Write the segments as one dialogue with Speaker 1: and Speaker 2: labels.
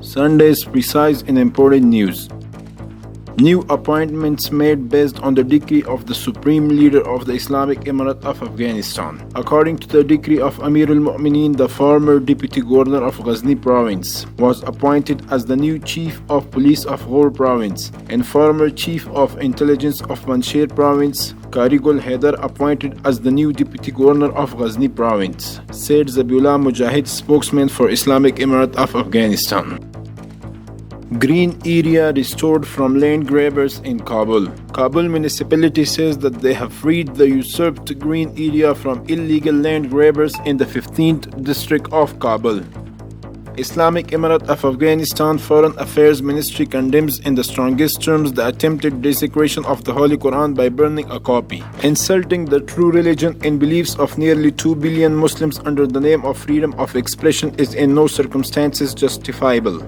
Speaker 1: Sunday's precise and important news. New appointments made based on the decree of the Supreme Leader of the Islamic Emirate of Afghanistan. According to the decree of Amir al-Mu'mineen, the former Deputy Governor of Ghazni Province was appointed as the new Chief of Police of Ghor Province, and former Chief of Intelligence of Panjshir Province, Al-hedayat, appointed as the new Deputy Governor of Ghazni Province, said Zabiullah Mujahid, spokesman for Islamic Emirate of Afghanistan. Green area restored from land grabbers in Kabul. Kabul municipality says that they have freed the usurped green area from illegal land grabbers in the 15th district of Kabul. Islamic Emirate of Afghanistan Foreign Affairs Ministry condemns in the strongest terms the attempted desecration of the Holy Quran by burning a copy. Insulting the true religion and beliefs of nearly 2 billion Muslims under the name of freedom of expression is in no circumstances justifiable.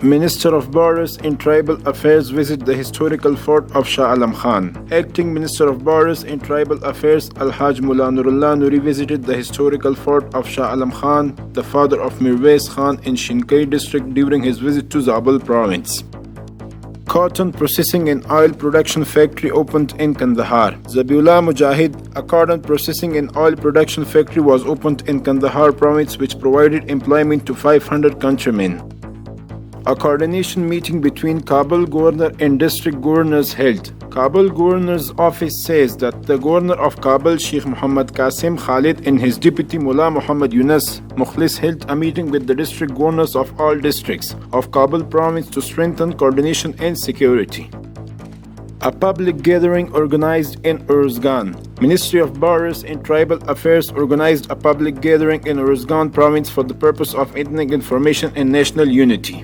Speaker 1: Minister of Borders and Tribal Affairs visit the historical fort of Shah Alam Khan. Acting Minister of Borders and Tribal Affairs Al-Haj Mullah Nurullah Nuri visited the historical fort of Shah Alam Khan, the father of Mirwais Khan, in Shinkai district during his visit to Zabul province. Cotton processing and oil production factory opened in Kandahar. Zabiullah Mujahid, a cotton processing and oil production factory was opened in Kandahar province, which provided employment to 500 countrymen. A coordination meeting between Kabul governor and district governors held. Kabul governor's office says that the governor of Kabul, Sheikh Muhammad Qasim Khalid, and his deputy Mullah Muhammad Yunus Mukhlis held a meeting with the district governors of all districts of Kabul province to strengthen coordination and security. A public gathering organized in Uruzgan. Ministry of Borders and Tribal Affairs organized a public gathering in Uruzgan province for the purpose of ethnic information and national unity.